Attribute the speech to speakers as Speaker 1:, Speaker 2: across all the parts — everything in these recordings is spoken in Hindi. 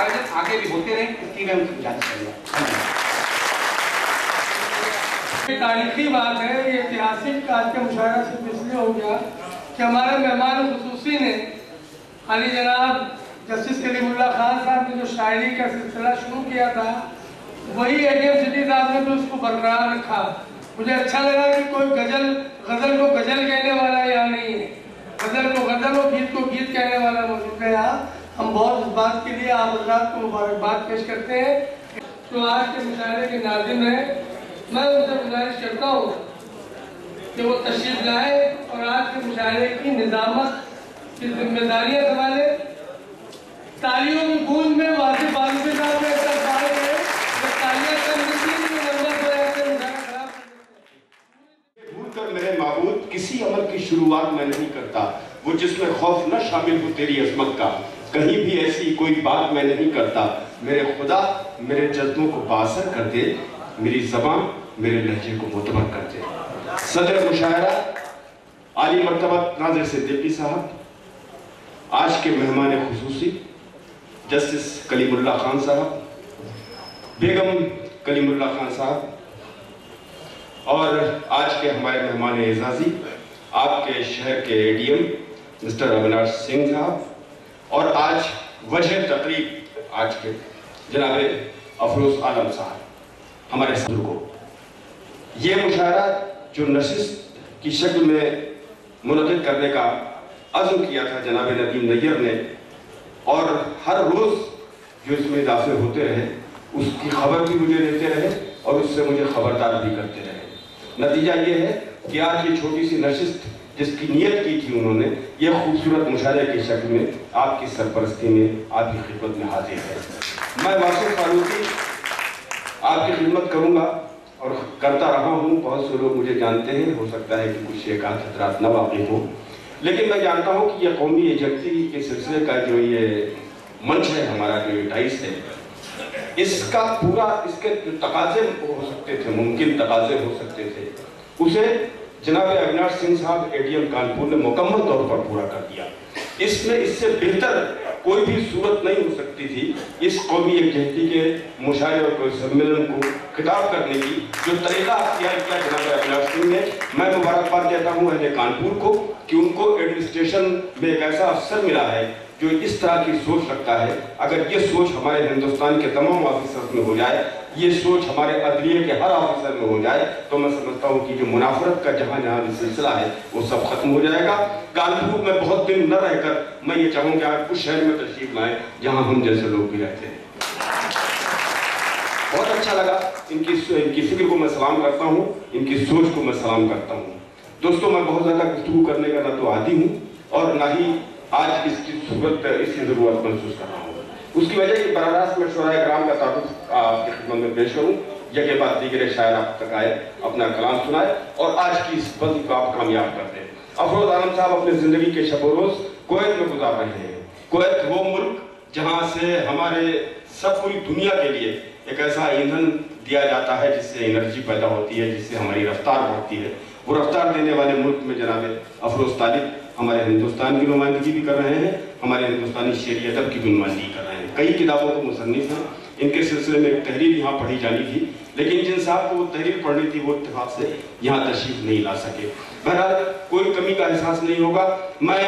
Speaker 1: आयोजन आगे भी होते रहे, इसकी मैं उनसे गुजारिश करूँगा।
Speaker 2: तारीखी बात है, ये ऐतिहासिक आज के मुशायरा से इसलिए हो गया कि हमारे मेहमान खुसूसी ने अली जनाब जस्टिस कलीमुल्लाह खान साहब ने जो शायरी का सिलसिला शुरू किया था, वही एडीएम सिटी साहब ने भी उसको बरकरार रखा। मुझे अच्छा लगा कि कोई गजल को गजल कहने वाला यहाँ नहीं है, गजल को गजल और गीत को गीत कहने वाला मौजूद है यहाँ। हम बहुत इस बात के लिए आप हज़रात को मुबारकबाद पेश करते हैं। तो आज के मुशायरे के नाज़िम हैं, मैं उनसे गुजारिश करता हूँ कि वो तशरीफ लाए और आज के मुशायरे की निज़ामत की जिम्मेदारियाँ संभाले। तालियों की गूंज में वासिफ बालूबी साहब ने ऐसा कहा है कि तालियां कम नहीं तो नंबर पर ऐसे मुशायरा खराब कर
Speaker 3: भूल कर मेरे माबूद किसी अमल की शुरुआत मैं नहीं करता, वो जिसमें खौफ न शामिल हो तेरी अजमत का, कहीं भी ऐसी कोई बात मैं नहीं करता। मेरे खुदा मेरे जज्बों को बासर कर दे, मेरी ज़बान मेरे लहजे को मोतबर कर दे। सदर मुशायरा आली मर्तबा नाज़िर सिद्दीकी साहब, आज के मेहमान खुसूसी जस्टिस कलीमुल्लाह खान साहब, बेगम कलीमुल्लाह खान साहब, और आज के हमारे मेहमान एजाजी आपके शहर के एडीएम मिस्टर अविनाश सिंह साहब, और आज वजह तकरीब आज के जनाब अफरोज आलम साहब हमारे सदर को। ये मुशायरा जो नशिस्त की शक्ल में मुनक़िद करने का अज़्म किया था जनाब नदीम नैयर ने, और हर रोज़ जो इसमें इजाफे होते रहे उसकी खबर भी मुझे देते रहे और उससे मुझे खबरदार भी करते रहे। नतीजा ये है कि आज ये छोटी सी नशिस्त जिसकी नीयत की थी उन्होंने, ये खूबसूरत मुशायरे की शक्ल में आपकी सरपरस्ती में आपकी खिदमत में हाजिर है। मैं वासिफ फारूकी आपकी खिदमत करूँगा और करता रहा हूँ। बहुत से लोग मुझे जानते हैं, हो सकता है कि कुछ एक आध हज़रात न वाकिफ हो, लेकिन मैं जानता हूँ कि यह कौमी यकजहती के सिलसिले का जो ये मंच है, हमारा जो ये डाइस है, इसका पूरा इसके तकाजे हो सकते थे, मुमकिन तकाजे हो सकते थे, उसे जनाब अविनाश सिंह साहब एडीएम कानपुर ने मुकम्मल तौर पर पूरा कर दिया। इसमें इससे बेहतर कोई भी सूरत नहीं हो सकती थी इस कौमी यकजहती के मुशायरे और सम्मेलन को खिताब करने की, जो तरीका अख्तियार किया जनाब अविनाश सिंह ने। मैं मुबारकबाद देता हूँ अहले कानपुर को कि उनको एडमिनिस्ट्रेशन में एक ऐसा अफसर मिला है जो इस तरह की सोच रखता है। अगर ये सोच हमारे हिंदुस्तान के तमाम ऑफिसर्स में हो जाए, ये सोच हमारे अदलिये के हर ऑफिसर में हो जाए, तो मैं समझता हूँ कि जो मुनाफरत का जहाँ जहाँ भी सिलसिला है वो सब खत्म हो जाएगा। कानपुर में बहुत दिन न रहकर मैं ये चाहूँगा आप उस शहर में तशरीफ लाएं जहाँ हम जैसे लोग भी रहते हैं। बहुत अच्छा लगा, इनकी फिक्र को मैं सलाम करता हूँ, इनकी सोच को मैं सलाम करता हूँ। दोस्तों, मैं बहुत ज़्यादा गुफ्तगू करने का ना तो आदी हूँ और ना ही आज इसकी ज़रूरत महसूस कर रहा हूँ। उसकी वजह कि बराह में शोराए कराम का तारुफ आपकी खिदमत में पेश करूँ, यके बाद दीगरे शायर आप तक आए, अपना कलाम सुनाए और आज की इस बंदी को आप कामयाब कर दें। अफरोज आलम साहब अपने ज़िंदगी के शब रोज़ कुवैत में गुजार रहे हैं। कुवैत वो मुल्क जहाँ से हमारे सब पूरी दुनिया के लिए एक ऐसा ईंधन दिया जाता है जिससे एनर्जी पैदा होती है, जिससे हमारी रफ्तार बढ़ती है। वो रफ्तार देने वाले मुल्क में जनाब अफरोज तालिब हमारे हिंदुस्तान की नुमाइंदगी भी कर रहे हैं, हमारे हिंदुस्तानी शेरी अदब की भी नुमाइंदगी कर रहे हैं। कई किताबों को मुसन्निफ हैं, इनके सिलसिले में एक तहरीर यहाँ पढ़ी जानी थी, लेकिन जिन साहब को वो तहरीर पढ़नी थी वो इत्तेफाक से यहाँ तशरीफ नहीं ला सके। बहरहाल कोई कमी का एहसास नहीं होगा। मैं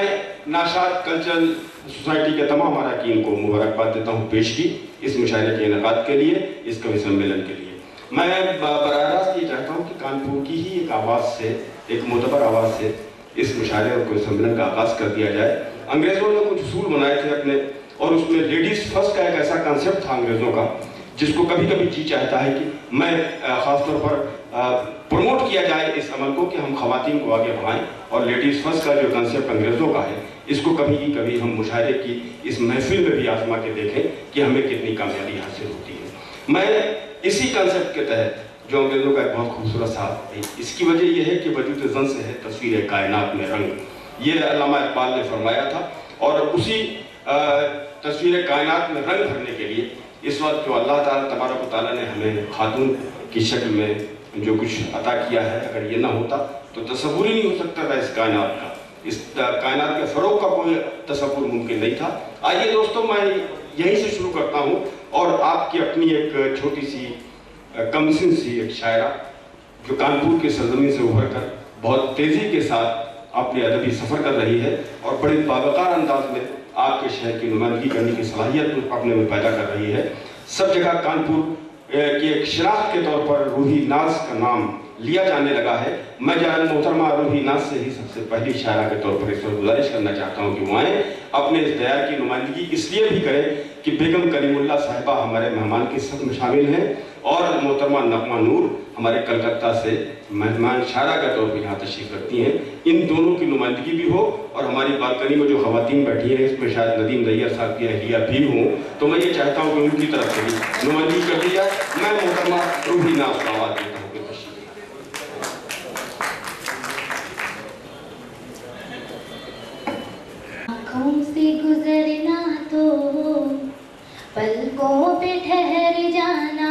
Speaker 3: नाशाद कल्चरल सोसाइटी के तमाम अरकान को मुबारकबाद देता हूँ पेश की इस मुशायरे के इनेकाद के लिए, इस कवि सम्मेलन के लिए। मैं बराह रास्त ये चाहता हूँ कि कानपुर की ही एक आवाज़ से, एक मोतबर आवाज़ से इस मुशायरे और कोई सम्मेलन का आगाज़ कर दिया जाए। अंग्रेज़ों ने कुछ उसूल बनाए थे अपने, और उसमें लेडीज़ फर्स्ट का एक ऐसा कंसेप्ट था अंग्रेज़ों का, जिसको कभी कभी जी चाहता है कि मैं ख़ासतौर पर प्रमोट किया जाए इस अमल को कि हम ख़वातीन को आगे बढ़ाएं, और लेडीज़ फर्स्ट का जो कंसेप्ट अंग्रेज़ों का है इसको कभी हम मुशायरे की इस महफिल में भी आजमा के देखें कि हमें कितनी कामयाबी हासिल होती है। मैं इसी कंसेप्ट के तहत जो अंग्रेज़ों का एक बहुत खूबसूरत सा है, इसकी वजह यह है कि वजूद ज़न से है तस्वीर कायनात में रंग, ये अल्लामा इकबाल ने फरमाया था। और उसी तस्वीर कायनात में रंग भरने के लिए इस वक्त जो अल्लाह ताला तबारक व तआला ने हमें खातून की शक्ल में जो कुछ अता किया है, अगर ये ना होता तो तसव्वुर ही नहीं हो सकता था इस कायनात का, इस कायनात के फ़रोग़ का कोई तसव्वुर मुमकिन नहीं था। आइए दोस्तों, मैं यहीं से शुरू करता हूँ और आपकी अपनी एक छोटी सी कमसिन सी एक शायरा जो कानपुर के सरजमीन से उभर कर बहुत तेजी के साथ अपने अदबी सफर कर रही है और बड़े बावकार अंदाज में आपके शहर की नुमाइंदगी करने की सलाहियत अपने में पैदा कर रही है। सब जगह कानपुर की एक शनाख्त के तौर पर रूही नाज का नाम लिया जाने लगा है। मैं जान मोहतरमा रूही नाज से ही सबसे पहली शायरा के तौर पर इस पर गुजारिश करना चाहता हूँ कि वो आए, अपने इस दया की नुमाइंदगी इसलिए भी करें कि बेगम करीमुल्लाह साहिबा हमारे मेहमान की सब में शामिल हैं और मोहतरमा नगमा नूर हमारे कलकत्ता से मेहमान शायरा के तौर पर यहाँ तशरीफ रखती हैं। इन दोनों की नुमाइंदगी भी हो और हमारी बालकनी में जो खवातीन बैठी हैं इसमें शायद नदीम दैयर साहब की अहलिया भी हों, तो मैं ये चाहता हूँ कि उनकी तरफ से भी नुमाइंदगी कर दी जाए। मैं मोहतरमा रूही नाज का आवाज़ देता हूँ।
Speaker 4: आँखों से गुजरना तो पलकों पे ठहर जाना,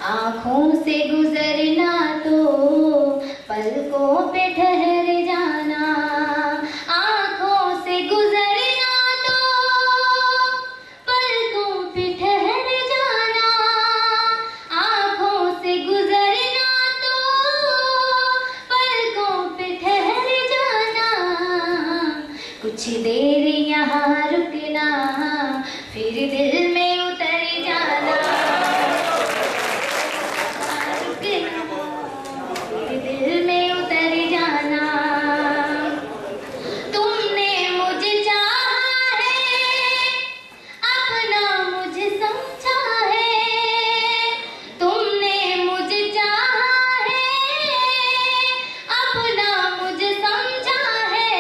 Speaker 4: आँखों से गुजरना तो पलकों पे ठहर जाना, आँखों से गुजरना तो पलकों पे ठहर जाना, आँखों से गुजरना तो पलकों पे ठहर जाना, कुछ देर यहाँ रुकना फिर दिल में उतर जाना, रुकना फिर दिल में उतर जाना। तुमने मुझे चाहा है, अपना मुझे समझा है, तुमने मुझे चाहा है, अपना मुझे समझा है,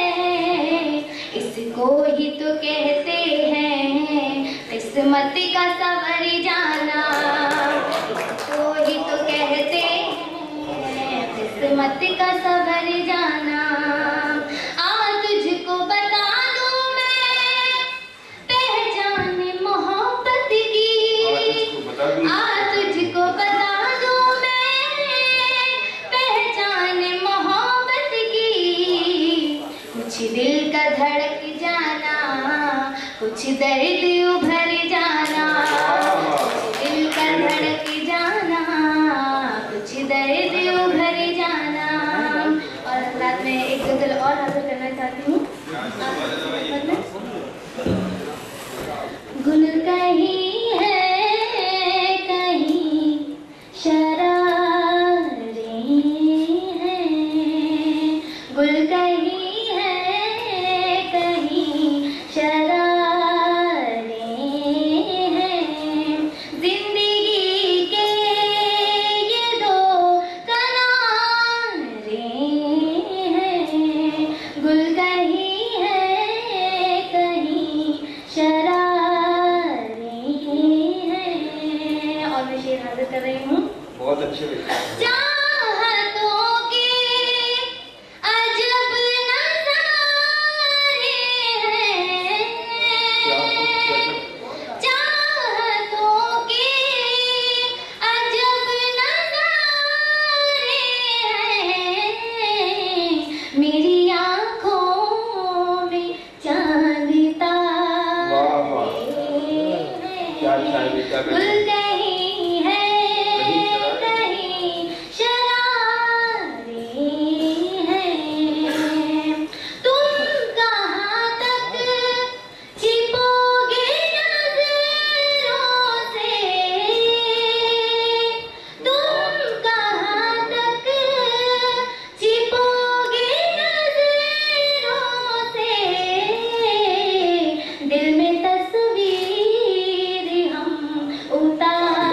Speaker 4: इसको ही तो कहते हैं किस्मत का सवर जाना, इसको ही तो कहते हैं किस्मत का सवर जाना। आ तुझको बता दूं मैं पहचान मोहब्बत की, आ तुझको बता दूं मैं पहचान मोहब्बत की, कुछ दिल का धड़क जाना, कुछ दर्द उभर जाना, कुछ दिल का धड़क जाना, कुछ दर्द उभर जाना। और साथ में एक गजल और हासिल करना चाहती हूँ। गुल कहीं है कहीं शरारे हैं, गुल कहीं है कहीं शरारे हैं, जिंदगी के ये दो किनारे हैं, गुल कहीं है कहीं शरारे हैं। और मैं शेर हाजिर कर रही हूँ।
Speaker 3: बहुत अच्छे
Speaker 4: चाहतों के अजब नज़ारे हैं, चाहतों के अजब नज़ारे हैं, मेरी आँखों में चांद तारे हैं, गुल कहीं है कहीं शरारे हैं, तुम कहाँ तक छिपोगे नजरों से, तुम कहाँ तक छिपोगे नजरों से, दिल में तस्वीर हम उतारे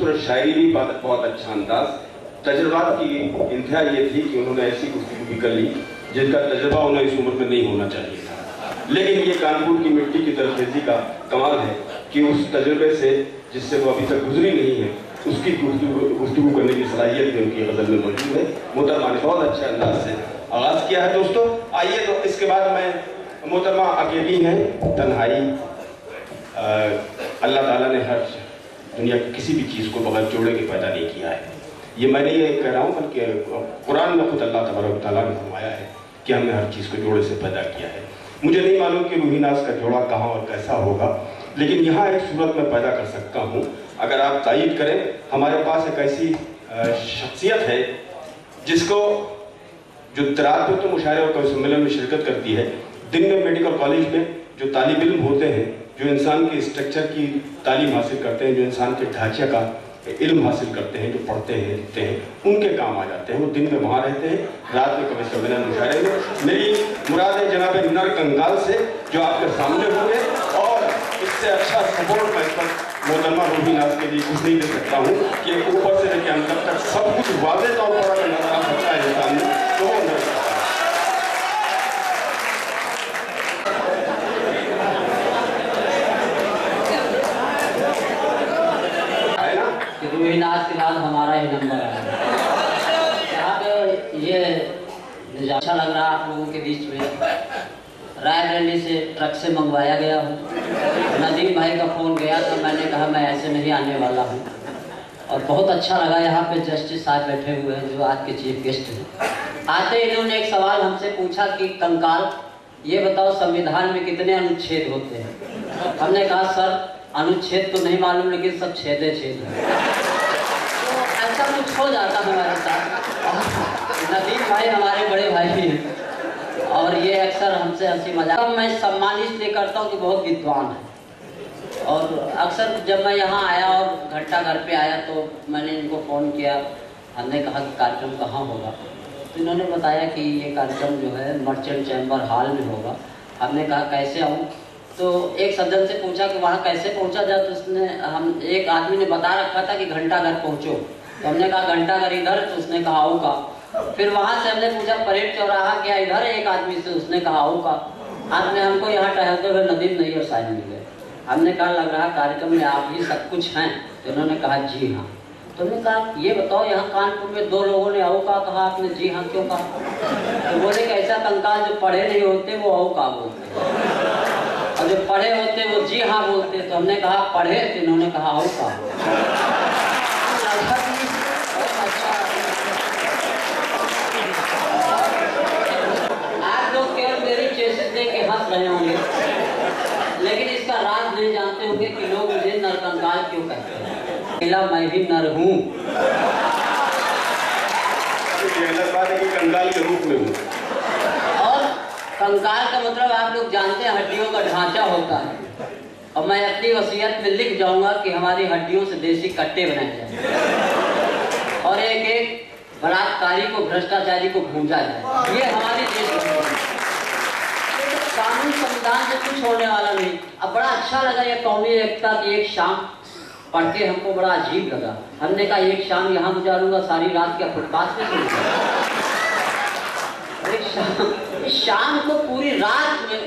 Speaker 3: खूबसूरत शायरी भी, बहुत अच्छा अंदाज। तजुर्बात की इंतहा ये थी कि उन्होंने ऐसी गुफ्तगू भी कर ली जिनका तजुर्बा उन्हें इस उम्र में नहीं होना चाहिए था। लेकिन ये कानपुर की मिट्टी की दरखेजी का कमाल है कि उस तजुर्बे से जिससे वो अभी तक गुजरी नहीं है, उसकी गुफ्तगू करने की सलाहियत भी उनकी गज़ल में मौजूद है। मोहतरमा ने बहुत अच्छे अंदाज से आगाज़ किया है। दोस्तों आइए, तो इसके बाद मैं, मोहतरमा अकेली हैं, तन्हाई, अल्लाह ताला ने हर दुनिया की किसी भी चीज़ को बगैर जोड़े के पैदा नहीं किया है। ये मैं नहीं कह रहा हूँ, बल्कि कुरान में खुद अल्लाह तबारक तआला ने फरमाया है कि हमने हर चीज़ को जोड़े से पैदा किया है। मुझे नहीं मालूम कि रूहीनाज़ का जोड़ा कहाँ और कैसा होगा, लेकिन यहाँ एक सूरत में पैदा कर सकता हूँ अगर आप तायीद करें। हमारे पास एक ऐसी शख्सियत है जिसको, जो रात में तो मुशायरे और कवि सम्मेलन में शिरकत करती है, दिन में मेडिकल कॉलेज में जो तालिब इल्म होते हैं, जो इंसान के स्ट्रक्चर की तालीम हासिल करते हैं, जो इंसान के ढांचे का इल्म हासिल करते हैं, जो पढ़ते हैं लिखते हैं, उनके काम आ जाते हैं। वो दिन में वहाँ रहते हैं, रात में कवि सम्मेलन मुशायरे में। मेरी मुराद है जनाब नर कंगाल से जो आपके सामने होंगे, और इससे अच्छा सपोर्ट मैं इस पर मोहतरमा रूहीनाज़ के लिए कुछ नहीं दे सकता हूँ कि ऊपर से लेकर अंदर तक सब कुछ वाज़े तौर पर अगर नजर आ सकता है इंसान में, तो वो नजर
Speaker 5: रूहीनाज़ के बाद हमारा ही नंबर आया। आप ये अच्छा लग रहा आप लोगों के बीच में। रायबरेली से ट्रक से मंगवाया गया हूँ। नदीम भाई का फ़ोन गया तो मैंने कहा मैं ऐसे नहीं आने वाला हूँ, और बहुत अच्छा लगा। यहाँ पे जस्टिस साहब बैठे हुए हैं जो आज के चीफ गेस्ट हैं। आते इन्होंने एक सवाल हमसे पूछा कि कंकाल ये बताओ संविधान में कितने अनुच्छेद होते हैं। हमने कहा सर अनुच्छेद तो नहीं मालूम, लेकिन सब छेदे छेद है। तो ऐसा कुछ हो जाता हमारे साथ। नदीम भाई हमारे बड़े भाई भी हैं, और ये अक्सर हमसे हंसी मजाक। मैं सम्मान इसलिए करता हूँ कि बहुत विद्वान है। और अक्सर जब मैं यहाँ आया और घंटा घर पे आया तो मैंने इनको फ़ोन किया। हमने कहा कि कार्यक्रम कहाँ होगा, तो इन्होंने बताया कि ये कार्यक्रम जो है मर्चेंट चैम्बर हॉल में होगा। हमने कहा कैसे आऊँ, तो एक सज्जन से पूछा कि वहाँ कैसे पहुँचा जाए, तो उसने एक आदमी ने बता रखा था कि घंटा घर पहुँचो। तो हमने कहा घंटा घर इधर, तो उसने कहा आओ का। फिर वहाँ से हमने पूछा परेड चौराहा क्या इधर है, एक आदमी से, उसने कहा आओ का। आपने हमको यहाँ टहलते हुए नदीम नैयर साहब मिले। हमने कहा लग रहा कार्यक्रम में आप ही सब कुछ हैं, तो उन्होंने कहा जी हाँ। तो हमने कहा ये बताओ यहाँ कानपुर में दो लोगों ने आओ का कहा, आपने जी हाँ क्यों कहा। तो बोले कि ऐसा कंकाल जो पढ़े नहीं होते वो आओ का बोलते, और जो पढ़े होते वो जी हाँ बोलते। तो हमने कहा पढ़े, तो इन्होंने कहा आओ का। आप लोग केवल मेरी चेसिस देख के हंस रहे होंगे, लेकिन इसका राज नहीं जानते होंगे कि लोग मुझे नरकंकाल क्यों कहते हैं। मैं भी नर हूँ,
Speaker 3: कंकाल के रूप में हूँ।
Speaker 5: और कंकाल का मतलब आप लोग जानते हैं हड्डियों का ढांचा होता है। और मैं अपनी वसीयत में लिख जाऊंगा कि हमारी हड्डियों से देसी कट्टे बनाए जाए और एक एक बलात्कारी को, भ्रष्टाचारी को भूंजा जाए। ये हमारी देश कानून संविधान से कुछ होने वाला नहीं। अब बड़ा अच्छा लगा ये कौमी एकता की एक शाम पढ़ के, हमको बड़ा अजीब लगा। हमने कहा एक शाम यहाँ गुजारूंगा, सारी रात क्या फुटपाथ पे एक शाम को पूरी रात में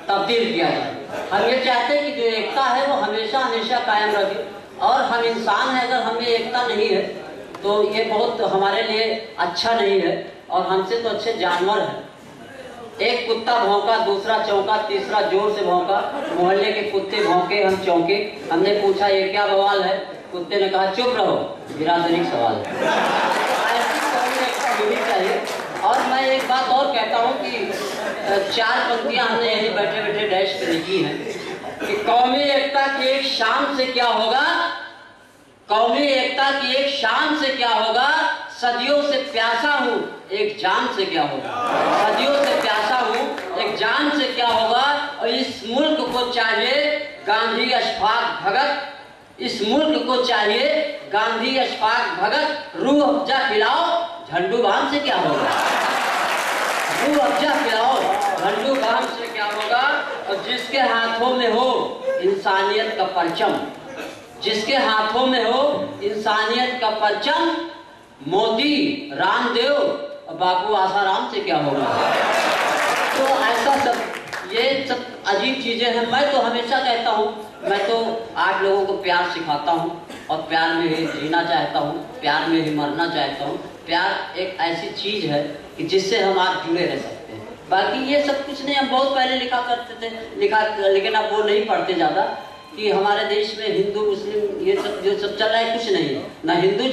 Speaker 5: तब्दील किया जाए। हम ये चाहते हैं कि जो एकता है वो हमेशा हमेशा कायम रहे। और हम इंसान हैं, अगर हमें एकता नहीं है तो ये बहुत हमारे लिए अच्छा नहीं है। और हमसे तो अच्छे जानवर हैं। एक कुत्ता भौंका, दूसरा चौंका, तीसरा जोर से भौंका, मोहल्ले के कुत्ते भौंके, हम चौंके। हमने पूछा ये क्या बवाल है, कुत्ते ने कहा चुप रहो, बिरादरी सवाल है। ऐसी कौमी एकता होनी चाहिए। और मैं एक बात और कहता हूँ कि 4 पंक्तियाँ हमने यही बैठे बैठे डैश पे लिखी हैं कि कौमी एकता की एक शान से क्या होगा, कौमी एकता की एक शान से क्या होगा, सदियों से प्यासा हूँ एक जान से क्या होगा, सदियों से प्यासा हूँ एक जान से क्या होगा। और इस मुल्क को चाहिए गांधी अशफाक भगत, इस मुल्क को चाहिए गांधी अशफाक भगत। रूह अफ़ज़ा पिलाओ झंडू बाम से क्या होगा, रूह अफ़ज़ा पिलाओ झंडू बाम से क्या होगा। और जिसके हाथों में हो इंसानियत का परचम, जिसके हाथों में हो इंसानियत का परचम, मोदी, रामदेव और बापू आसाराम से क्या होगा। तो ऐसा सब ये सब अजीब चीजें हैं। मैं तो हमेशा कहता हूँ, मैं तो आप लोगों को प्यार सिखाता हूँ और प्यार में ही जीना चाहता हूँ, प्यार में ही मरना चाहता हूँ। प्यार एक ऐसी चीज है कि जिससे हम आप जुड़े रह सकते हैं। बाकी ये सब कुछ नहीं, हम बहुत पहले लिखा करते थे, लेकिन अब वो नहीं पढ़ते ज़्यादा कि हमारे देश में हिंदू मुस्लिम ये सब जो सब चल रहा है, कुछ नहीं। न हिंदू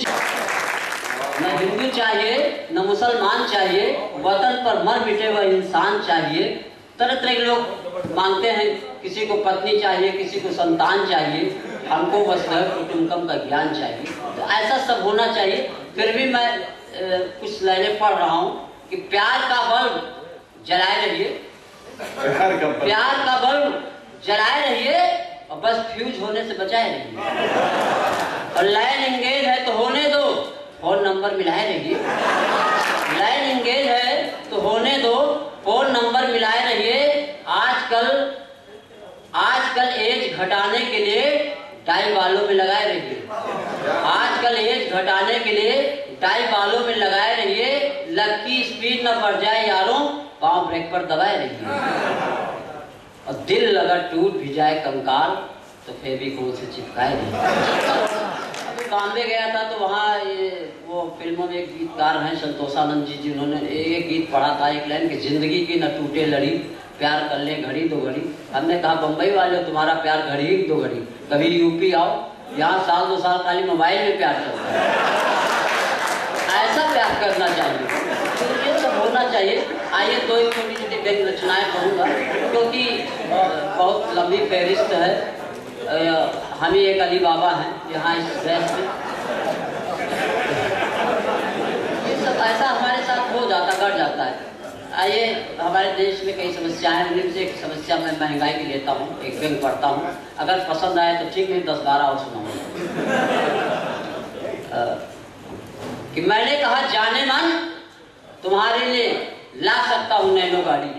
Speaker 5: चाहिए, न मुसलमान चाहिए, वतन पर मर मिटे हुआ इंसान चाहिए। तरह तरह के लोग मांगते हैं, किसी को पत्नी चाहिए, किसी को संतान चाहिए, हमको वसुधैव कुटुंबकम का ज्ञान चाहिए। तो ऐसा सब होना चाहिए। फिर भी मैं कुछ लाइनें पढ़ रहा हूँ कि प्यार का बल्ब जलाए रहिए, प्यार का बल्ब जलाए रहिए और बस फ्यूज होने से बचाए रहिए। और लाइन एंगेज है तो होने दो, फोन नंबर मिलाए रहिए। लाइन एंगेज है तो होने दो, फोन नंबर मिलाए रहिए। आजकल एज घटाने के लिए डाई बालों में लगाए रहिए। आजकल एज घटाने के लिए डाई बालों में लगाए रहिए। लक की स्पीड न बढ़ जाए यारों, पांव ब्रेक पर दबाए रहिए। और दिल अगर टूट भी जाए कंकाल तो फेविकोल से चिपकाए रहिए। बॉम्बे गया था तो वहाँ वो फिल्मों में एक गीतकार हैं संतोषानंद जी, जिन्होंने एक गीत पढ़ा था, एक लाइन की, जिंदगी की न टूटे लड़ी, प्यार कर ले घड़ी दो घड़ी। हमने कहा बम्बई वाले तुम्हारा प्यार घड़ी दो घड़ी, कभी यूपी आओ, यहाँ साल 2 साल खाली मोबाइल में प्यार चलता है। ऐसा प्यार करना चाहिए, तो ये सब होना चाहिए। आइए 2 छोटी छोटी व्यंग्य रचनाएं पढ़ूंगा क्योंकि बहुत लंबी फहरिस्त है। हम ही एक अली बाबा हैं यहाँ इस देश में। ये सब ऐसा हमारे साथ हो जाता, घट जाता है। आइए, हमारे देश में कई समस्याएं हैं, उनमें से एक समस्या मैं महंगाई की लेता हूँ, एक व्यंग्य पढ़ता हूँ। अगर पसंद आए तो ठीक, नहीं 10-12 और सुनाऊंगा। कि मैंने कहा जाने मन तुम्हारे लिए ला सकता हूँ नैनो गाड़ी।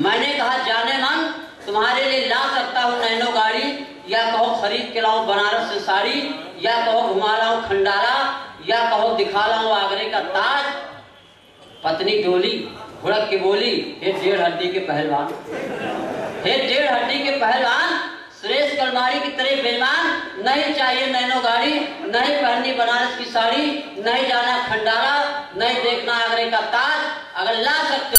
Speaker 5: मैंने कहा जाने मन तुम्हारे लिए ला सकता हूँ नैनो गाड़ी, या कहो खरीद के लाऊं बनारस से साड़ी, या कहो घुमा लाऊं खंडारा, या कहो दिखा लाऊं आगरे का ताज। पत्नी डोली भुड़क के बोली, हे 1.5 हड्डी के पहलवान, हे 1.5 हड्डी के पहलवान, सुरेश कलमारी की तरह बेईमान। नहीं चाहिए नैनो गाड़ी, नहीं पहननी बनारस की साड़ी, नहीं जाना खंडारा, नहीं देखना आगरे का ताज। अगर ला सकते